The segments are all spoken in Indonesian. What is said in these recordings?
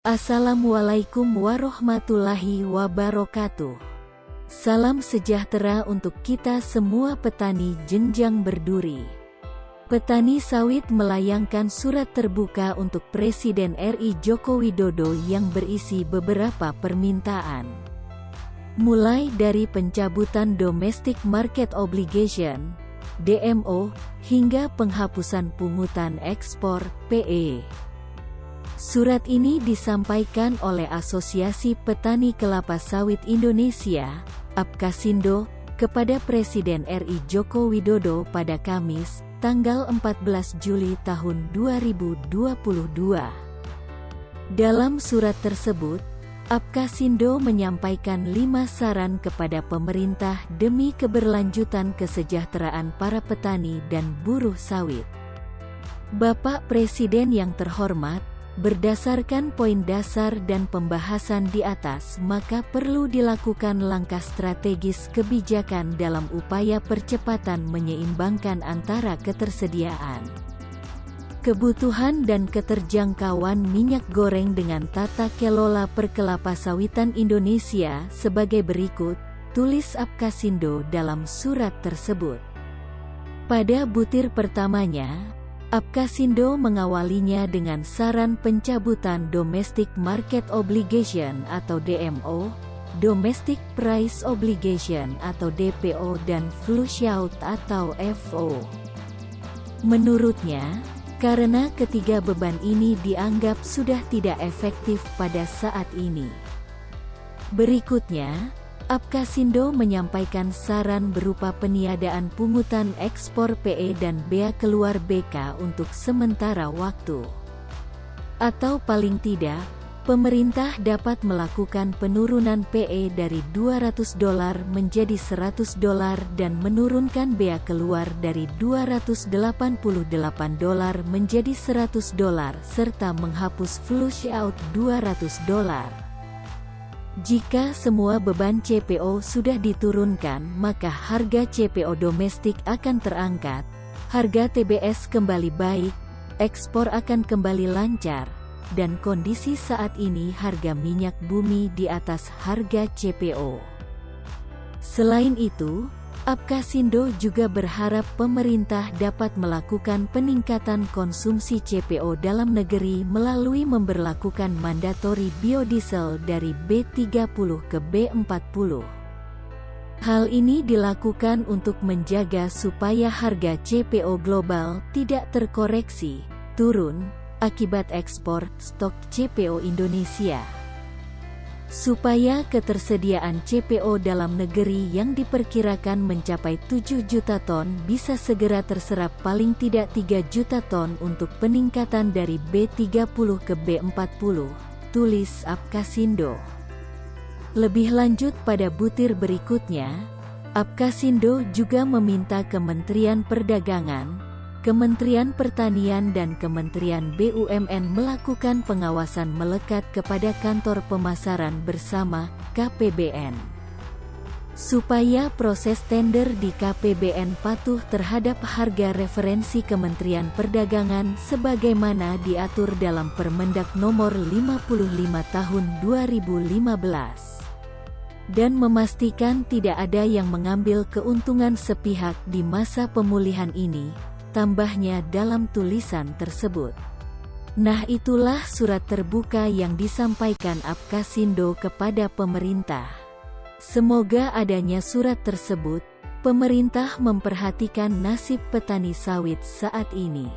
Assalamualaikum warahmatullahi wabarakatuh. Salam sejahtera untuk kita semua petani jenjang berduri. Petani sawit melayangkan surat terbuka untuk Presiden RI Joko Widodo yang berisi beberapa permintaan. Mulai dari pencabutan Domestic Market Obligation, DMO, hingga penghapusan pungutan ekspor, PE. Surat ini disampaikan oleh Asosiasi Petani Kelapa Sawit Indonesia, APKasindo, kepada Presiden RI Joko Widodo pada Kamis, tanggal 14 Juli tahun 2022. Dalam surat tersebut, APKasindo menyampaikan 5 saran kepada pemerintah demi keberlanjutan kesejahteraan para petani dan buruh sawit. Bapak Presiden yang terhormat, berdasarkan poin dasar dan pembahasan di atas, maka perlu dilakukan langkah strategis kebijakan dalam upaya percepatan menyeimbangkan antara ketersediaan, kebutuhan dan keterjangkauan minyak goreng dengan tata kelola perkelapa sawitan Indonesia sebagai berikut, tulis APKasindo dalam surat tersebut. Pada butir pertamanya, APKasindo mengawalinya dengan saran pencabutan Domestic Market Obligation atau DMO, Domestic Price Obligation atau DPO dan Flushout atau FO. Menurutnya, karena ketiga beban ini dianggap sudah tidak efektif pada saat ini. Berikutnya, APKasindo menyampaikan saran berupa peniadaan pungutan ekspor PE dan bea keluar BK untuk sementara waktu. Atau paling tidak, pemerintah dapat melakukan penurunan PE dari $200 menjadi $100 dan menurunkan bea keluar dari $288 menjadi $100 serta menghapus flushout $200. Jika semua beban CPO sudah diturunkan, maka harga CPO domestik akan terangkat, harga TBS kembali baik, ekspor akan kembali lancar, dan kondisi saat ini harga minyak bumi di atas harga CPO. Selain itu, APKasindo juga berharap pemerintah dapat melakukan peningkatan konsumsi CPO dalam negeri melalui memberlakukan mandatory biodiesel dari B30 ke B40. Hal ini dilakukan untuk menjaga supaya harga CPO global tidak terkoreksi, turun, akibat ekspor stok CPO Indonesia. Supaya ketersediaan CPO dalam negeri yang diperkirakan mencapai 7 juta ton bisa segera terserap paling tidak 3 juta ton untuk peningkatan dari B30 ke B40, tulis APKasindo. Lebih lanjut pada butir berikutnya, APKasindo juga meminta Kementerian Perdagangan, Kementerian Pertanian dan Kementerian BUMN melakukan pengawasan melekat kepada kantor pemasaran bersama, KPBN. Supaya proses tender di KPBN patuh terhadap harga referensi Kementerian Perdagangan sebagaimana diatur dalam Permendak Nomor 55 Tahun 2015. Dan memastikan tidak ada yang mengambil keuntungan sepihak di masa pemulihan ini, tambahnya dalam tulisan tersebut. Nah, itulah surat terbuka yang disampaikan APKasindo kepada pemerintah. Semoga adanya surat tersebut, pemerintah memperhatikan nasib petani sawit saat ini.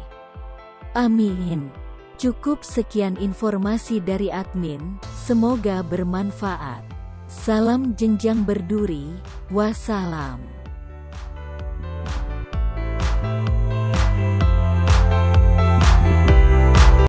Amin. Cukup sekian informasi dari admin, semoga bermanfaat. Salam jenjang berduri, wassalam.